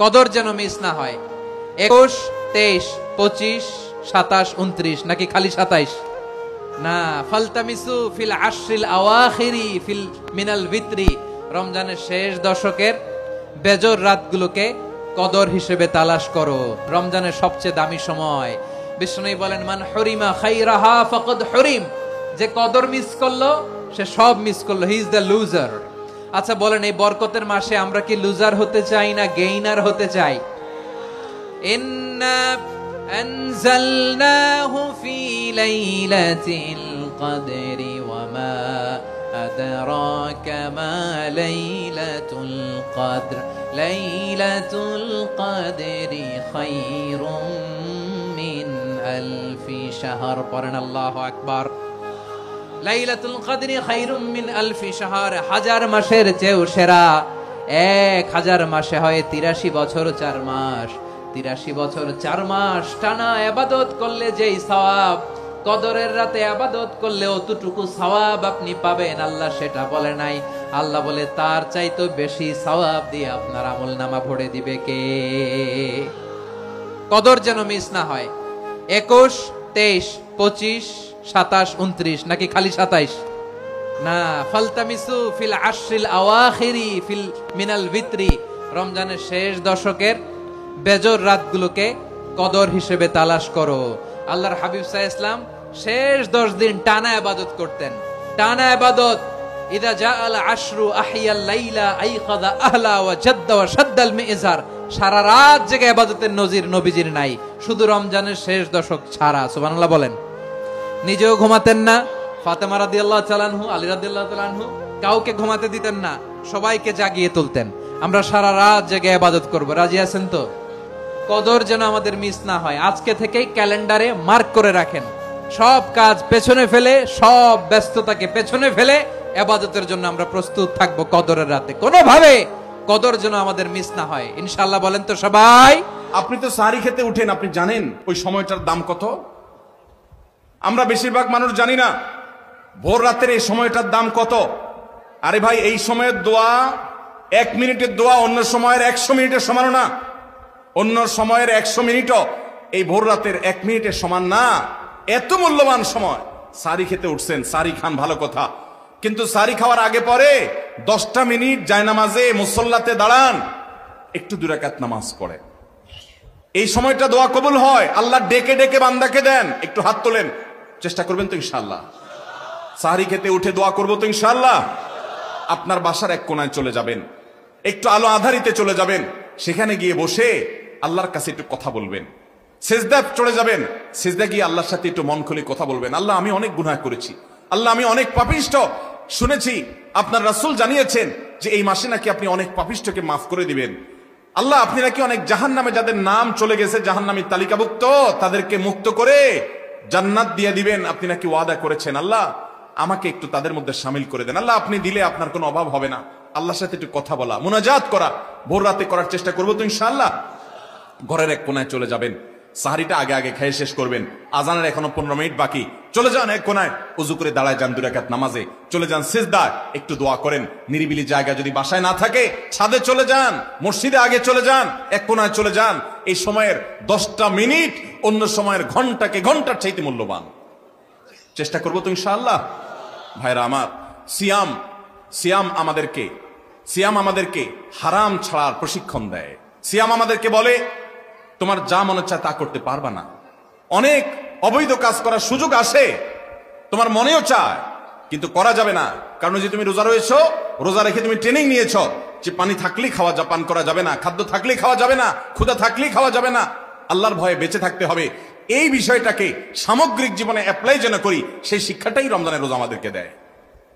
কদর যেন মিস না হয়। 21, 23, 25, 27, 29 নাকি খালি 27? না, ফালতামিসু ফিল আশরিল আওয়াখিরি ফিল মিনাল ভিতরি, রমজানের শেষ দশকের বেজর রাতগুলোকে কদর হিসেবে তালাশ করো। রমজানের সবচেয়ে দামি সময়। বিষ্ণু বলেন, মান হরিমা খাইরাহা ফাকাদ হরিম, যে কদর মিস করলো সে সব মিস করলো, হি ইজ দ্য লুজার। আচ্ছা বলেন, এই বরকতের মাসে আমরা কি লুজার হতে চাই না গেইনার হতে চাই? ইন্না আনজালনাহু ফি লাইলাতিল কদরি ওয়া মা আদরাকা মা লাইলাতুল কদর লাইলাতুল কদরি খায়রুম মিন আলফি শাহর। পড়েন আল্লাহু আকবার। লাইলাতুল কদরি খায়রুম মিন আলফি শাহর, হাজার মাসের চেয়েও সেরা। 1000 মাসে হয় 83 বছর 4 মাস। 83 বছর 4 মাস টানা ইবাদত করলে যেই সওয়াব, কদরের রাতে ইবাদত করলে অতটুকু সওয়াব আপনি পাবেন, আল্লাহ সেটা বলে নাই। আল্লাহ বলে তার চাইতে বেশি সওয়াব দিয়ে আপনার আমলনামা ভরে দিবে কে? কদর যেন মিস না হয়। 21, 23, 25, 27, 29 নাকি খালি 27? না, ফালতামিসু ফিল আশরিল আওয়াখিরি ফিল মিনাল ভিতরি, রমজানের শেষ দশকের বেজর রাতগুলোকে কদর হিসেবে তালাশ করো। আল্লাহর হাবিব সাল্লাল্লাহু আলাইহি ওয়াসাল্লাম শেষ 10 দিন টানা ইবাদত করতেন, টানা ইবাদত। ইদা জাআল আশরু আহিয়াল লাইলা আইকাযা আহলা ওয়া জাদ্দা ওয়া শাদ্দাল মিজার, সারা রাত জেগে ইবাদতের নজির নবীজির নাই, শুধু রমজানের শেষ দশক ছাড়া। সুবহানাল্লাহ বলেন। নিজেও ঘুমাতেন না, ফাতেমা রাদিয়াল্লাহু তাআলা আনহু, আলী রাদিয়াল্লাহু তাআলা আনহু কাউকে ঘুমাতে দিতেন না, সবাইকে জাগিয়ে তুলতেন। আমরা সারা রাত জেগে ইবাদত করব, রাজি আছেন তো? কদর যেন আমাদের মিস না হয়। আজকে থেকেই ক্যালেন্ডারে মার্ক করে রাখেন, সব কাজ পেছনে ফেলে, সব ব্যস্ততাকে পেছনে ফেলে ইবাদতের জন্য আমরা প্রস্তুত থাকবো কদরের রাতে। কোনোভাবে কদর যেন আমাদের মিস না হয়, ইনশাআল্লাহ। বলেন তো সবাই। আপনি তো সারি খেতে উঠেন, আপনি জানেন ওই সময়টার দাম কত? আমরা বেশিরভাগ মানুষ জানি না ভোর রাতের এই সময়টার দাম কত। আরে ভাই, এই সময়ের দোয়া 1 মিনিটের দোয়া অন্য সময়ের 100 মিনিটের সমান না। অন্য সময়ের 100 মিনিটও এই ভোর রাতের 1 মিনিটের সমান না। এত মূল্যবান সময়। সারি খেতে উঠছেন, সারি খান, ভালো কথা, কিন্তু সারি খাওয়ার আগে পরে 10টা মিনিট জায়নামাজে মুসল্লাতে দাঁড়ান, একটু 2 রাকাত নামাজ পড়েন। এই সময়টা দোয়া কবুল হয়। আল্লাহ ডেকে ডেকে বান্দাকে দেন। একটু হাত তোলেন, চেষ্টা করবেন তো ইনশাআল্লাহ? সাহারি খেতে উঠে দোয়া করবো তো ইনশাআল্লাহ? আপনার বাসার এক কোনায় চলে যাবেন, একটু আলো আধারিতে চলে যাবেন, সেখানে গিয়ে বসে আল্লাহর কাছে একটু কথা বলবেন। সেজদা চলে যাবেন, সেজদা গিয়ে আল্লাহর সাথে একটু মন খুলে কথা বলবেন। আল্লাহ, আমি অনেক গুনাহ করেছি, আল্লাহ আমি অনেক পাপিষ্ঠ। শুনেছি আপনার রাসূল জানিয়েছেন যে এই মাসে নাকি আপনি অনেক পাপিষ্ঠকে মাফ করে দিবেন। আল্লাহ, আপনি নাকি অনেক জাহান্নামে যাদের নাম চলে গেছে জাহান্নামীর তালিকাভুক্ত, তাদেরকে মুক্ত করে জান্নাত দিয়ে দিবেন, আপনি নাকি ওয়াদা করেছেন। আল্লাহ, আমাকে একটু তাদের মধ্যে শামিল করে দেন। আল্লাহ, আপনি দিলে আপনার কোনো অভাব হবে না। আল্লাহর সাথে একটু কথা বলা, মুনাজাত করা ভোর রাতে করার চেষ্টা করবো তো ইনশাআল্লাহ? ঘরের এক কোনায় চলে যাবেন, সাহারিটা আগে আগে খেয়ে শেষ করবেন, আজানের এখনো 15 মিনিট বাকি। চলে যান এক কোনায়, ওযু করে দাঁড়ায় যান 2 রাকাত নামাজে, চলে যান সিজদায়, একটু দোয়া করেন। নিরিবিলি জায়গা যদি বাসায় না থাকে, ছাদে চলে যান, মসজিদে আগে চলে যান, এক কোনায় চলে যান। এই সময়ের 10টা মিনিট অন্য সময়ের ঘন্টাকে ঘন্টার চাইতে মূল্যবান। চেষ্টা করবো তো ইনশাআল্লাহ? ভাইরা আমার, সিয়াম আমাদেরকে হারাম ছাড়ার প্রশিক্ষণ দেয়। সিয়াম আমাদেরকে বলে তোমার যা মনে চায় তা করতে পারবা না। অনেক অবৈধ কাজ করার সুযোগ আসে, তোমার মনেও চায়, কিন্তু করা যাবে না। কারণ যে তুমি রোজা রয়েছো, রোজা রেখে তুমি ট্রেনিং নিয়েছো যে পানি থাকলেই পান করা যাবে না, খাদ্য থাকলেই খাওয়া যাবে না, ক্ষুধা থাকলেই খাওয়া যাবে না, আল্লাহর ভয়ে বেঁচে থাকতে হবে। এই বিষয়টাকে সামগ্রিক জীবনে অ্যাপ্লাই যেন করি, সেই শিক্ষাটাই রমজানের রোজা আমাদেরকে দেয়।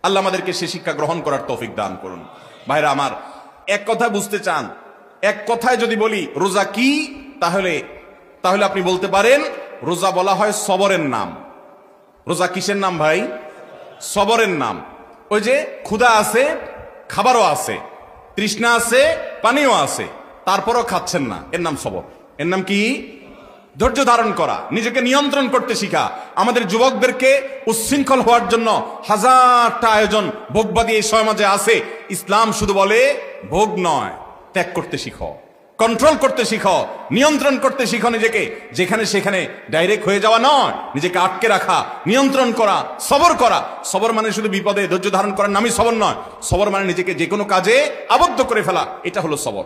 আল্লাহ আমাদেরকে সেই শিক্ষা গ্রহণ করার তৌফিক দান করুন। ভাইরা আমার, এক কথা বুঝতে চান, এক কথায় যদি বলি রোজা কি, তাহলে আপনি বলতে পারেন রোজা বলা হয় সবরের নাম। রোজা কিসের নাম ভাই? সবরের নাম। ওই যে ক্ষুধা আছে, খাবারও আছে, তৃষ্ণা আছে, পানিও আছে, তারপরও খাচ্ছেন না, এর নাম সবর। এর নাম কি? ধৈর্য ধারণ করা, নিজেকে নিয়ন্ত্রণ করতে শিখা। আমাদের যুবকদেরকে উচ্ছৃঙ্খল হওয়ার জন্য হাজারটা আয়োজন, ভোগবাদী এই সমাজে আছে। ইসলাম শুধু বলে ভোগ নয়, ত্যাগ করতে শিখো। কন্ট্রোল করতে শিখো, নিয়ন্ত্রণ করতে শিখো নিজেকে। যেখানে সেখানে ডাইরেক্ট হয়ে যাওয়া নয়, নিজেকে আটকে রাখা, নিয়ন্ত্রণ করা, সবর করা। সবর মানে শুধু বিপদে ধৈর্য ধারণ করার নামই সবর নয়। সবর মানে নিজেকে যে কোনো কাজে আবদ্ধ করে ফেলা, এটা হলো সবর।